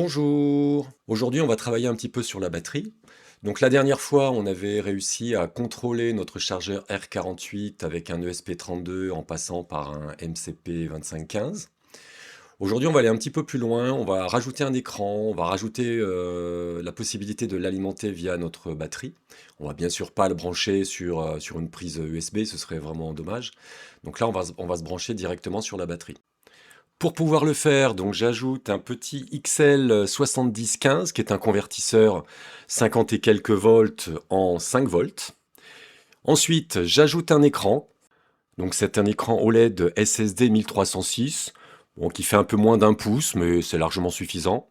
Bonjour. Aujourd'hui, on va travailler un petit peu sur la batterie. Donc la dernière fois, on avait réussi à contrôler notre chargeur R48 avec un ESP32 en passant par un MCP 2515. Aujourd'hui, on va aller un petit peu plus loin. On va rajouter un écran, on va rajouter la possibilité de l'alimenter via notre batterie. On va bien sûr pas le brancher sur une prise USB, ce serait vraiment dommage. Donc là, on va se brancher directement sur la batterie. Pour pouvoir le faire, donc j'ajoute un petit XL 7015 qui est un convertisseur 50 et quelques volts en 5 volts. Ensuite, j'ajoute un écran. Donc c'est un écran OLED SSD 1306, bon, qui fait un peu moins d'1 pouce, mais c'est largement suffisant.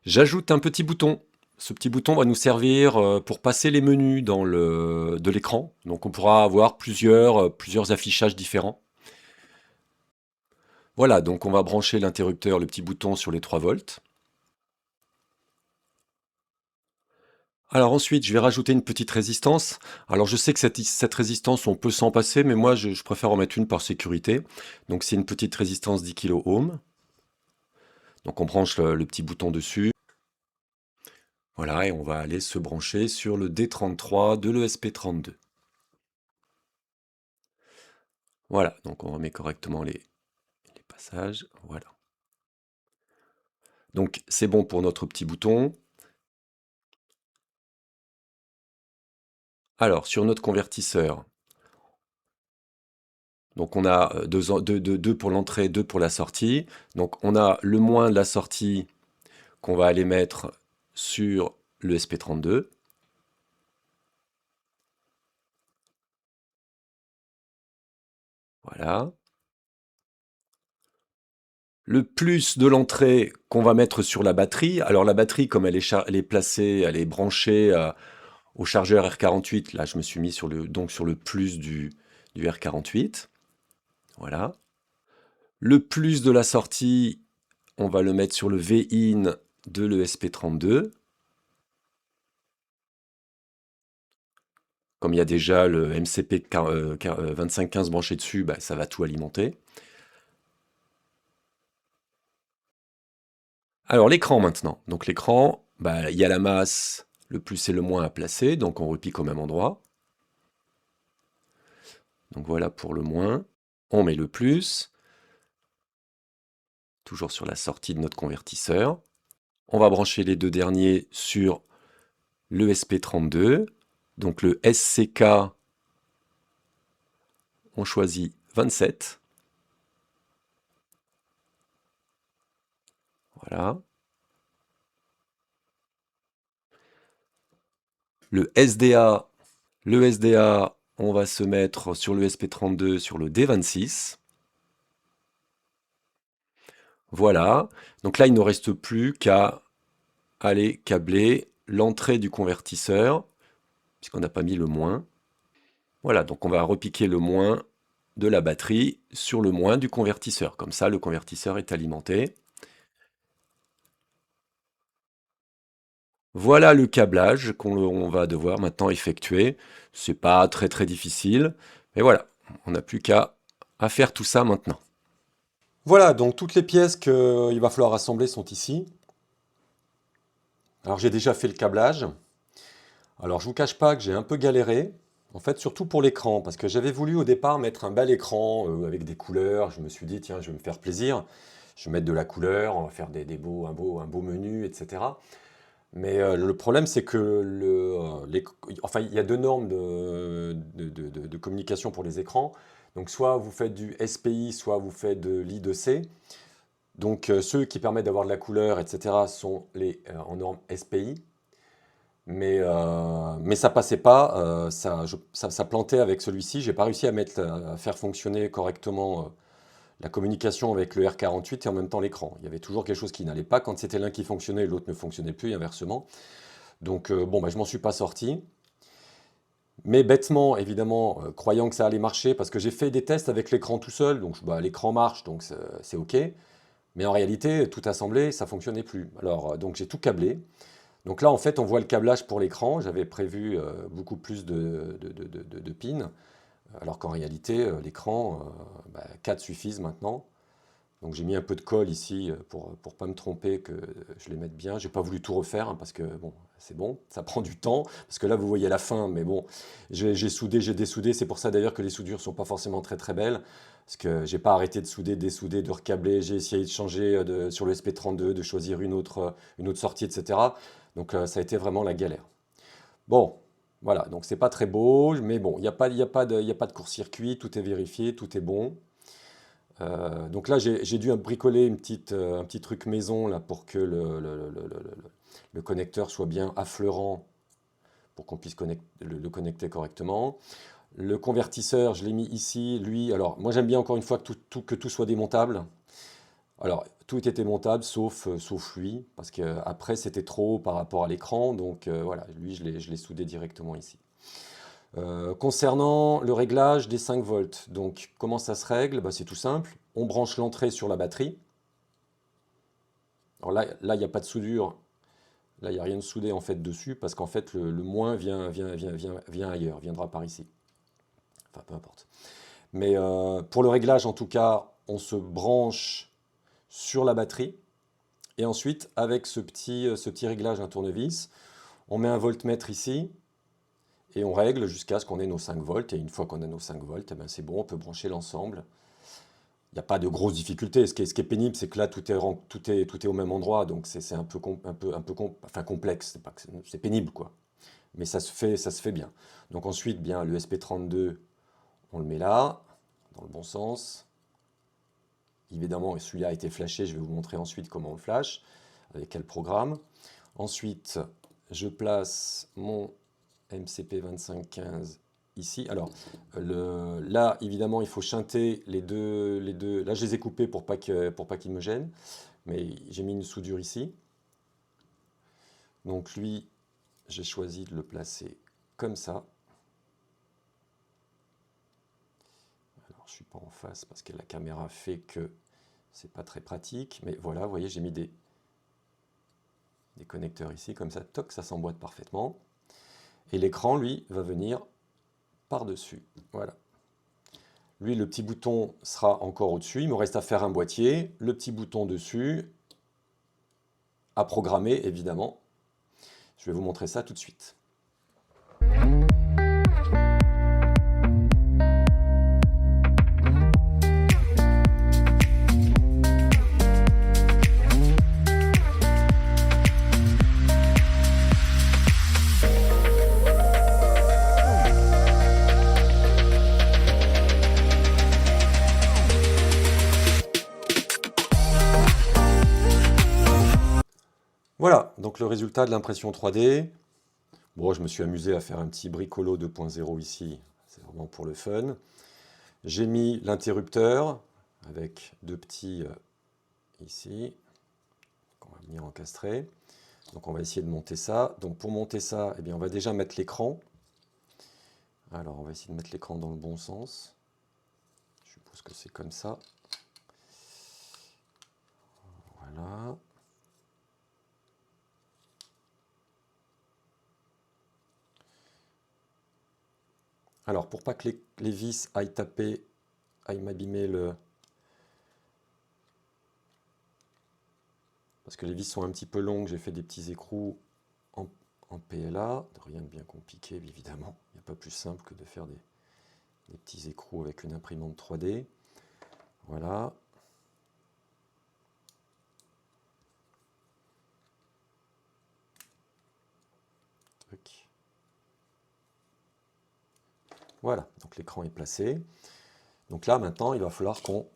J'ajoute un petit bouton. Ce petit bouton va nous servir pour passer les menus de l'écran. Donc on pourra avoir plusieurs affichages différents. Voilà, donc on va brancher l'interrupteur, le petit bouton sur les 3 volts. Alors ensuite, je vais rajouter une petite résistance. Alors je sais que cette résistance, on peut s'en passer, mais moi je préfère en mettre une par sécurité. Donc c'est une petite résistance 10 kΩ. Donc on branche le petit bouton dessus. Voilà, et on va aller se brancher sur le D33 de l'ESP32. Voilà, donc on remet correctement les passages. Voilà. Donc c'est bon pour notre petit bouton. Alors sur notre convertisseur, donc on a deux pour l'entrée, deux pour la sortie. Donc on a le moins de la sortie qu'on va aller mettre sur le SP32. Voilà. Le plus de l'entrée qu'on va mettre sur la batterie. Alors la batterie, comme elle est placée, elle est branchée au chargeur R48. Là, je me suis mis donc sur le plus du R48. Voilà. Le plus de la sortie, on va le mettre sur le V-in de l'ESP32. Comme il y a déjà le MCP 2515 branché dessus, bah, ça va tout alimenter. Alors l'écran maintenant. Donc l'écran, bah, il y a la masse, le plus et le moins à placer, donc on repique au même endroit. Donc voilà pour le moins. On met le plus, toujours sur la sortie de notre convertisseur. On va brancher les deux derniers sur le SP32. Donc le SCK, on choisit 27. Voilà. Le SDA, on va se mettre sur le SP32 sur le D26. Voilà. Donc là, il ne reste plus qu'à aller câbler l'entrée du convertisseur, puisqu'on n'a pas mis le moins. Voilà, donc on va repiquer le moins de la batterie sur le moins du convertisseur. Comme ça, le convertisseur est alimenté. Voilà le câblage qu'on va devoir maintenant effectuer. C'est pas très très difficile, mais voilà, on n'a plus qu'à faire tout ça maintenant. Voilà, donc toutes les pièces qu'il va falloir assembler sont ici. Alors j'ai déjà fait le câblage. Alors je vous cache pas que j'ai un peu galéré, en fait surtout pour l'écran, parce que j'avais voulu au départ mettre un bel écran avec des couleurs. Je me suis dit tiens, je vais me faire plaisir, je vais mettre de la couleur, on va faire un beau menu, etc. Mais le problème c'est que enfin, il y a deux normes de communication pour les écrans. Donc soit vous faites du SPI, soit vous faites de l'I2C. Donc ceux qui permettent d'avoir de la couleur, etc. sont en norme SPI. Mais ça passait pas, ça plantait avec celui-ci. J'ai pas réussi à faire fonctionner correctement la communication avec le R48 et en même temps l'écran. Il y avait toujours quelque chose qui n'allait pas. Quand c'était l'un qui fonctionnait, l'autre ne fonctionnait plus et inversement. Donc bon, bah, je m'en suis pas sorti. Mais bêtement, évidemment, croyant que ça allait marcher, parce que j'ai fait des tests avec l'écran tout seul, donc bah, l'écran marche, donc c'est OK. Mais en réalité, tout assemblé, ça fonctionnait plus. Alors, donc j'ai tout câblé. Donc là, en fait, on voit le câblage pour l'écran. J'avais prévu beaucoup plus de pins, alors qu'en réalité, l'écran, 4 suffisent maintenant. Donc j'ai mis un peu de colle ici pour pas me tromper que je les mette bien. J'ai pas voulu tout refaire hein, parce que bon, c'est bon, ça prend du temps. Parce que là vous voyez la fin, mais bon, j'ai soudé, j'ai dessoudé. C'est pour ça d'ailleurs que les soudures sont pas forcément très très belles. Parce que j'ai pas arrêté de souder, dessouder, de recabler. J'ai essayé de changer sur le SP32, de choisir une autre sortie, etc. Donc ça a été vraiment la galère. Bon, voilà, donc c'est pas très beau, mais bon, il y a pas de court-circuit, tout est vérifié, tout est bon. Donc là, j'ai dû bricoler un petit truc maison là, pour que le connecteur soit bien affleurant pour qu'on puisse le connecter correctement. Le convertisseur, je l'ai mis ici. Lui, alors moi j'aime bien encore une fois que tout soit démontable. Alors tout était montable sauf lui, parce que après c'était trop haut par rapport à l'écran. Donc voilà, lui je l'ai soudé directement ici. Concernant le réglage des 5 volts, donc comment ça se règle? Bah, c'est tout simple. On branche l'entrée sur la batterie. Alors là, il n'y a pas de soudure. Là, il n'y a rien de soudé en fait dessus parce qu'en fait, le moins vient ailleurs, viendra par ici. Enfin, peu importe. Mais pour le réglage, en tout cas, on se branche sur la batterie. Et ensuite, avec ce petit réglage, un tournevis, on met un voltmètre ici et on règle jusqu'à ce qu'on ait nos 5 volts. Et une fois qu'on a nos 5 volts, eh ben, c'est bon, on peut brancher l'ensemble. Il n'y a pas de grosses difficultés. Ce qui est pénible, c'est que là, tout est au même endroit. Donc, c'est enfin, complexe. C'est pénible, quoi. Mais ça se fait bien. Donc, ensuite, bien, le SP32, on le met là, dans le bon sens. Évidemment, celui-là a été flashé. Je vais vous montrer ensuite comment on le flash, avec quel programme. Ensuite, je place mon MCP 2515 ici. Alors, là, évidemment, il faut shunter les deux. Là, je les ai coupés pour pas qu'ils me gênent. Mais j'ai mis une soudure ici. Donc lui, j'ai choisi de le placer comme ça. Alors, je suis pas en face parce que la caméra fait que c'est pas très pratique. Mais voilà, vous voyez, j'ai mis des connecteurs ici, comme ça, toc, ça s'emboîte parfaitement. Et l'écran, lui, va venir par-dessus. Voilà. Lui, le petit bouton sera encore au-dessus. Il me reste à faire un boîtier. Le petit bouton dessus, à programmer, évidemment. Je vais vous montrer ça tout de suite. Voilà, donc le résultat de l'impression 3D. Bon, je me suis amusé à faire un petit bricolo 2.0 ici, c'est vraiment pour le fun. J'ai mis l'interrupteur avec deux petits ici, qu'on va venir encastrer. Donc on va essayer de monter ça. Donc pour monter ça, eh bien, on va déjà mettre l'écran. Alors on va essayer de mettre l'écran dans le bon sens. Je suppose que c'est comme ça. Voilà. Alors, pour pas que les vis aillent taper, aillent m'abîmer le... Parce que les vis sont un petit peu longues, j'ai fait des petits écrous en PLA. Rien de bien compliqué, évidemment. Il n'y a pas plus simple que de faire des petits écrous avec une imprimante 3D. Voilà. Truc. Voilà, donc l'écran est placé. Donc là, maintenant, il va falloir qu'on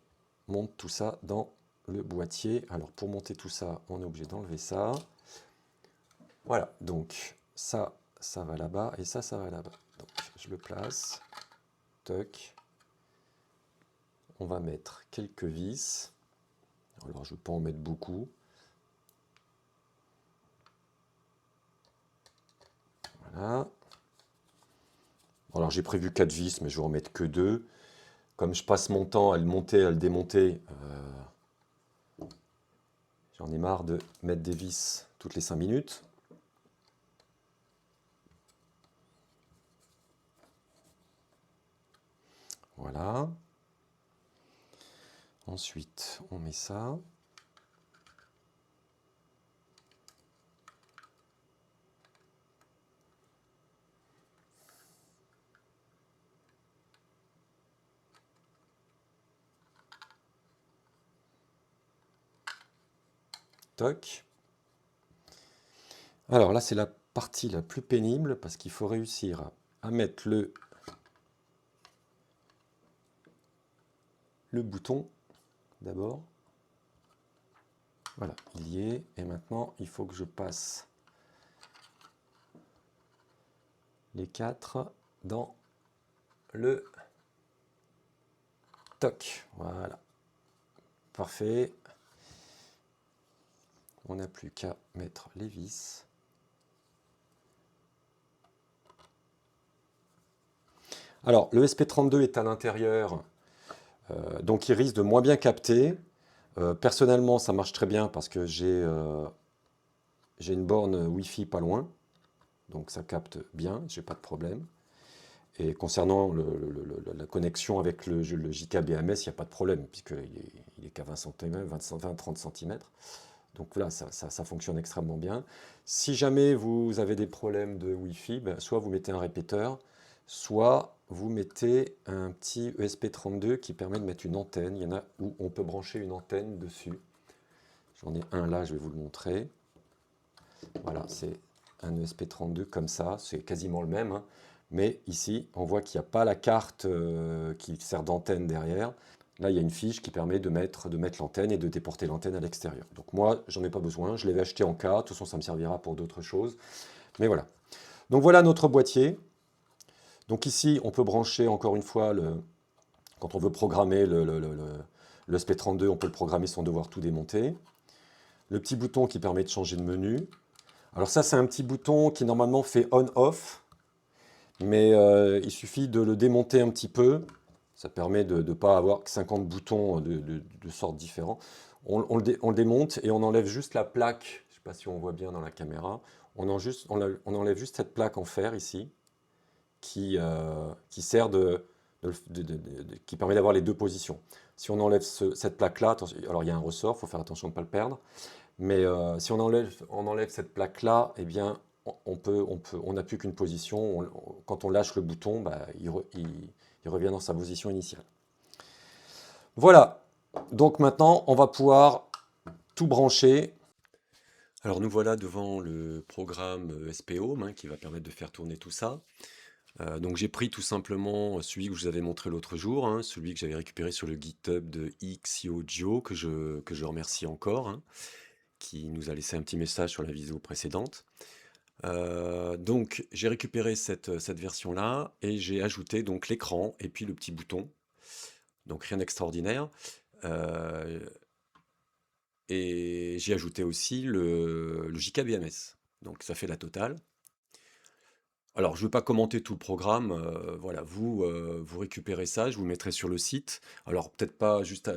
monte tout ça dans le boîtier. Alors, pour monter tout ça, on est obligé d'enlever ça. Voilà, donc ça va là-bas et ça va là-bas. Donc, je le place. Toc. On va mettre quelques vis. Alors, je ne vais pas en mettre beaucoup. Voilà. Alors, j'ai prévu 4 vis, mais je vais en mettre que 2. Comme je passe mon temps à le monter, à le démonter, j'en ai marre de mettre des vis toutes les 5 minutes. Voilà. Ensuite, on met ça. Toc. Alors là, c'est la partie la plus pénible parce qu'il faut réussir à mettre le bouton d'abord. Voilà, il y est. Et maintenant, il faut que je passe les 4 dans le toc. Voilà, parfait. On n'a plus qu'à mettre les vis. Alors, le SP32 est à l'intérieur, donc il risque de moins bien capter. Personnellement, ça marche très bien parce que j'ai une borne Wi-Fi pas loin, donc ça capte bien, j'ai pas de problème. Et concernant la connexion avec le JK-BMS, il n'y a pas de problème, puisqu'il est qu'à 20 cm, 20-30 cm. Donc là, ça fonctionne extrêmement bien. Si jamais vous avez des problèmes de Wi-Fi, ben, soit vous mettez un répéteur, soit vous mettez un petit ESP32 qui permet de mettre une antenne. Il y en a où on peut brancher une antenne dessus. J'en ai un là, je vais vous le montrer. Voilà, c'est un ESP32 comme ça, c'est quasiment le même, hein. Mais ici, on voit qu'il n'y a pas la carte qui sert d'antenne derrière. Là, il y a une fiche qui permet de mettre l'antenne et de déporter l'antenne à l'extérieur. Donc moi, j'en ai pas besoin, je l'avais acheté en cas, de toute façon, ça me servira pour d'autres choses. Mais voilà. Donc voilà notre boîtier. Donc ici, on peut brancher encore une fois, quand on veut programmer le SP32, on peut le programmer sans devoir tout démonter. Le petit bouton qui permet de changer de menu. Alors ça, c'est un petit bouton qui normalement fait on-off, mais il suffit de le démonter un petit peu. Ça permet de ne pas avoir que 50 boutons de sortes différents. On le démonte et on enlève juste la plaque. Je ne sais pas si on voit bien dans la caméra. On enlève juste cette plaque en fer ici, qui sert qui permet d'avoir les deux positions. Si on enlève cette plaque-là, alors il y a un ressort, il faut faire attention de ne pas le perdre. Mais si on enlève cette plaque-là, eh bien, on n'a plus qu'une position. Quand on lâche le bouton, bah, il revient dans sa position initiale. Voilà. Donc maintenant, on va pouvoir tout brancher. Alors nous voilà devant le programme SPHome, hein, qui va permettre de faire tourner tout ça. Donc j'ai pris tout simplement celui que je vous avais montré l'autre jour, hein, celui que j'avais récupéré sur le GitHub de XYoJio, que je remercie encore, hein, qui nous a laissé un petit message sur la vidéo précédente. Donc j'ai récupéré cette version-là et j'ai ajouté donc l'écran et puis le petit bouton. Donc rien d'extraordinaire. Et j'ai ajouté aussi le JKBMS. Donc ça fait la totale. Alors, je ne veux pas commenter tout le programme. Voilà, vous récupérez ça, je vous le mettrai sur le site. Alors, peut-être pas juste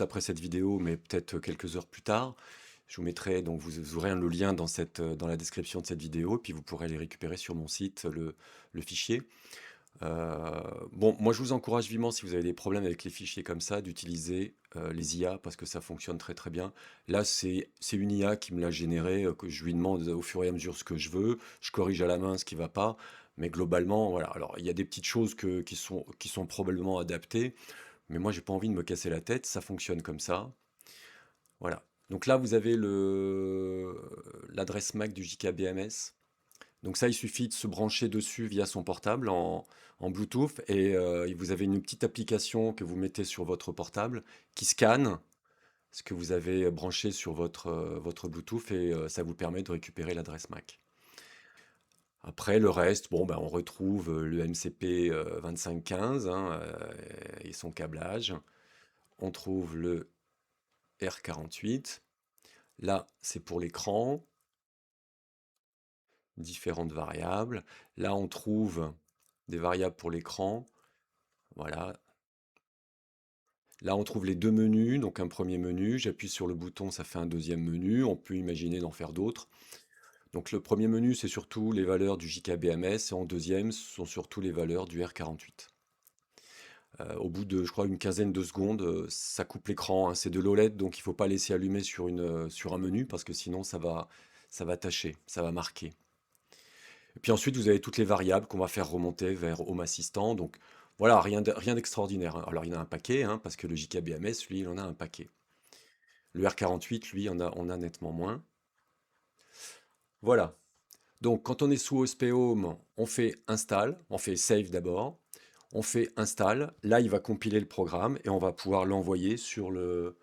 après cette vidéo, mais peut-être quelques heures plus tard. Je vous mettrai, donc vous aurez le lien dans la description de cette vidéo, puis vous pourrez aller récupérer sur mon site le fichier. Bon, moi je vous encourage vivement, si vous avez des problèmes avec les fichiers comme ça, d'utiliser les IA parce que ça fonctionne très très bien. Là, c'est une IA qui me l'a généré, que je lui demande au fur et à mesure ce que je veux. Je corrige à la main ce qui va pas. Mais globalement, voilà. Alors, il y a des petites choses qui sont probablement adaptées, mais moi, j'ai pas envie de me casser la tête. Ça fonctionne comme ça. Voilà. Donc là, vous avez l'adresse MAC du JKBMS. Donc ça, il suffit de se brancher dessus via son portable en Bluetooth et vous avez une petite application que vous mettez sur votre portable qui scanne ce que vous avez branché sur votre Bluetooth et ça vous permet de récupérer l'adresse MAC. Après, le reste, bon, ben, on retrouve le MCP 2515, hein, et son câblage. On trouve le R48. Là, c'est pour l'écran, différentes variables. Là, on trouve des variables pour l'écran. Voilà. Là, on trouve les deux menus. Donc, un premier menu, j'appuie sur le bouton, ça fait un deuxième menu. On peut imaginer d'en faire d'autres. Donc, le premier menu, c'est surtout les valeurs du JKBMS. Et en deuxième, ce sont surtout les valeurs du R48. Au bout de, je crois, une quinzaine de secondes, ça coupe l'écran, hein. C'est de l'OLED, donc il ne faut pas laisser allumer sur un menu parce que sinon ça va tâcher, ça va marquer. Et puis ensuite, vous avez toutes les variables qu'on va faire remonter vers Home Assistant. Donc voilà, rien d'extraordinaire, hein. Alors il y en a un paquet, hein, parce que le JKBMS, lui, il en a un paquet. Le R48, lui, on a nettement moins. Voilà. Donc quand on est sous OSP Home, on fait install, on fait save d'abord, on fait install. Là, il va compiler le programme et on va pouvoir l'envoyer sur le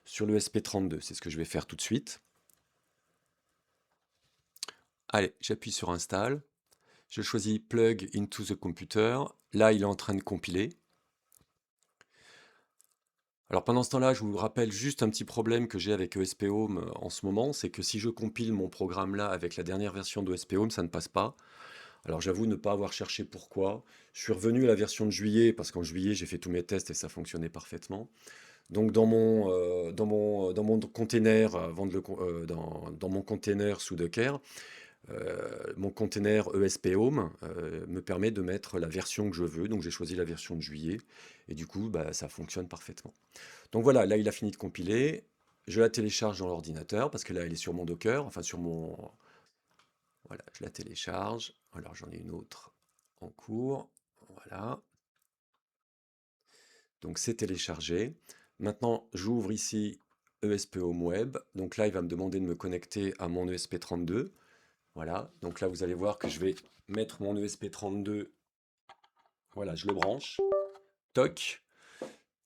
SP32. C'est ce que je vais faire tout de suite. Allez, j'appuie sur install. Je choisis plug into the computer. Là, il est en train de compiler. Alors pendant ce temps-là, je vous rappelle juste un petit problème que j'ai avec ESP Home en ce moment, c'est que si je compile mon programme là avec la dernière version d'ESP Home, ça ne passe pas. Alors j'avoue ne pas avoir cherché pourquoi. Je suis revenu à la version de juillet parce qu'en juillet j'ai fait tous mes tests et ça fonctionnait parfaitement. Donc dans mon container, dans mon container sous Docker, mon container ESP Home me permet de mettre la version que je veux. Donc j'ai choisi la version de juillet et du coup bah, ça fonctionne parfaitement. Donc voilà, là il a fini de compiler. Je la télécharge dans l'ordinateur parce que là elle est sur mon Docker, enfin sur mon... Voilà, je la télécharge. Alors j'en ai une autre en cours. Voilà, donc c'est téléchargé. Maintenant j'ouvre ici ESP Home Web. Donc là il va me demander de me connecter à mon ESP32. Voilà, donc là vous allez voir que je vais mettre mon ESP32. Voilà, je le branche. Toc.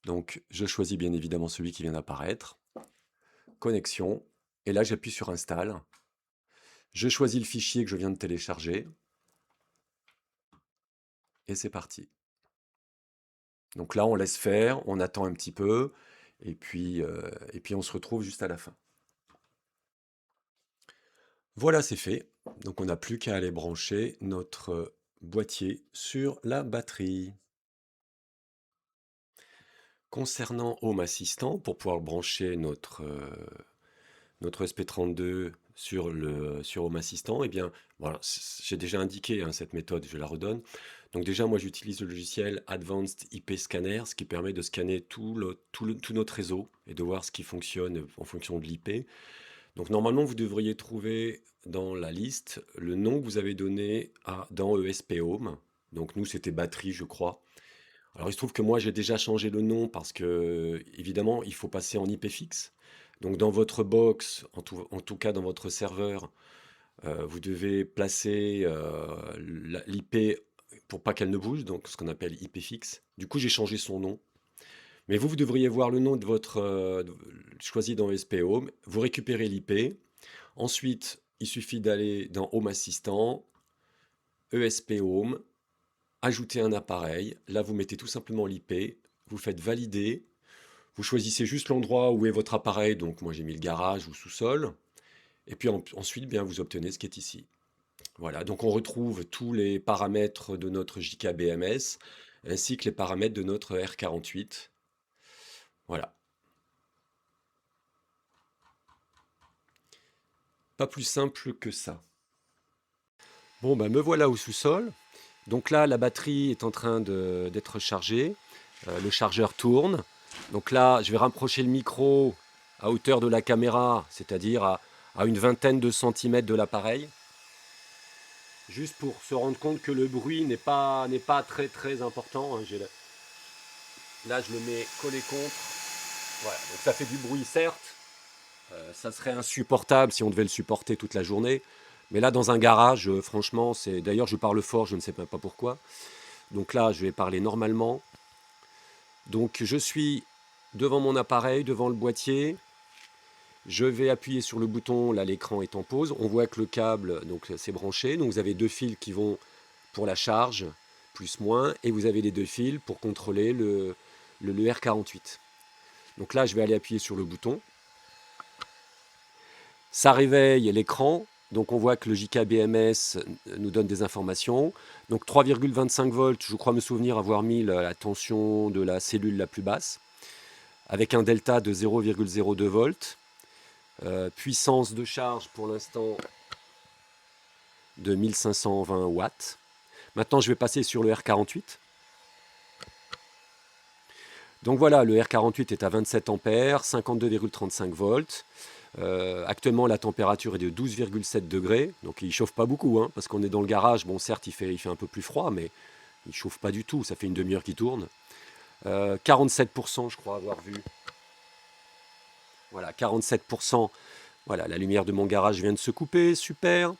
Donc je choisis bien évidemment celui qui vient d'apparaître. Connexion. Et là j'appuie sur install. Je choisis le fichier que je viens de télécharger. Et c'est parti. Donc là on laisse faire, on attend un petit peu. Et puis on se retrouve juste à la fin. Voilà, c'est fait. Donc on n'a plus qu'à aller brancher notre boîtier sur la batterie. Concernant Home Assistant, pour pouvoir brancher notre SP32 sur Home Assistant, eh bien, voilà, j'ai déjà indiqué hein, cette méthode, je la redonne. Donc déjà, moi, j'utilise le logiciel Advanced IP Scanner, ce qui permet de scanner tout notre réseau et de voir ce qui fonctionne en fonction de l'IP. Donc normalement, vous devriez trouver dans la liste le nom que vous avez donné dans ESP Home. Donc nous, c'était batterie, je crois. Alors il se trouve que moi, j'ai déjà changé le nom parce que, évidemment, il faut passer en IP fixe. Donc dans votre box, en tout cas dans votre serveur, vous devez placer l'IP pour pas qu'elle ne bouge, donc ce qu'on appelle IP fixe. Du coup, j'ai changé son nom. Mais vous devriez voir le nom de votre choisi dans ESP Home. Vous récupérez l'IP. Ensuite, il suffit d'aller dans Home Assistant, ESP Home, ajouter un appareil. Là, vous mettez tout simplement l'IP. Vous faites valider. Vous choisissez juste l'endroit où est votre appareil. Donc moi, j'ai mis le garage ou sous-sol. Et puis ensuite, bien, vous obtenez ce qui est ici. Voilà, donc on retrouve tous les paramètres de notre JKBMS ainsi que les paramètres de notre R48. Voilà, pas plus simple que ça. Bon, ben me voilà au sous-sol. Donc là, la batterie est en train d'être chargée. Le chargeur tourne. Donc là, je vais rapprocher le micro à hauteur de la caméra, c'est-à-dire à une vingtaine de centimètres de l'appareil. Juste pour se rendre compte que le bruit n'est pas très très important, hein. Là, je le mets collé contre. Voilà, donc ça fait du bruit, certes. Ça serait insupportable si on devait le supporter toute la journée. Mais là, dans un garage, franchement, c'est. D'ailleurs, je parle fort, je ne sais même pas pourquoi. Donc là, je vais parler normalement. Donc, je suis devant mon appareil, devant le boîtier. Je vais appuyer sur le bouton. Là, l'écran est en pause. On voit que le câble, donc, c'est branché. Donc, vous avez deux fils qui vont pour la charge, plus moins. Et vous avez les deux fils pour contrôler le R48. Donc là, je vais aller appuyer sur le bouton. Ça réveille l'écran, donc on voit que le JKBMS nous donne des informations. Donc 3,25 volts, je crois me souvenir avoir mis la tension de la cellule la plus basse, avec un delta de 0,02 volts. Puissance de charge pour l'instant de 1520 watts. Maintenant je vais passer sur le R48. Donc voilà, le R48 est à 27 ampères, 52,35 volts. Actuellement, la température est de 12,7 degrés, donc il ne chauffe pas beaucoup, hein, parce qu'on est dans le garage. Bon, certes, il fait un peu plus froid, mais il ne chauffe pas du tout. Ça fait une demi-heure qu'il tourne. 47%, je crois avoir vu. Voilà, 47%. Voilà, la lumière de mon garage vient de se couper, super.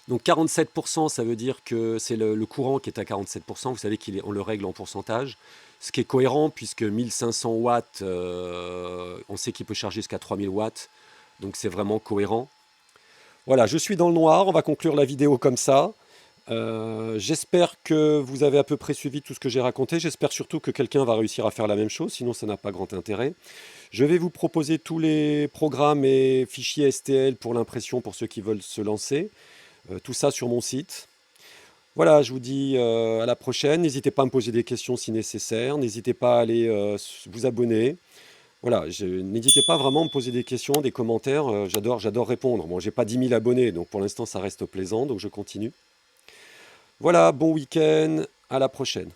Donc 47%, ça veut dire que c'est le courant qui est à 47%. Vous savez qu'on le règle en pourcentage. Ce qui est cohérent puisque 1500 watts, on sait qu'il peut charger jusqu'à 3000 watts. Donc c'est vraiment cohérent. Voilà, je suis dans le noir. On va conclure la vidéo comme ça. J'espère que vous avez à peu près suivi tout ce que j'ai raconté. J'espère surtout que quelqu'un va réussir à faire la même chose. Sinon, ça n'a pas grand intérêt. Je vais vous proposer tous les programmes et fichiers STL pour l'impression pour ceux qui veulent se lancer. Tout ça sur mon site. Voilà, je vous dis à la prochaine. N'hésitez pas à me poser des questions si nécessaire. N'hésitez pas à aller vous abonner. Voilà, n'hésitez pas vraiment à me poser des questions, des commentaires. J'adore répondre. Bon, j'ai pas 10 000 abonnés, donc pour l'instant ça reste plaisant, donc je continue. Voilà, bon week-end, à la prochaine.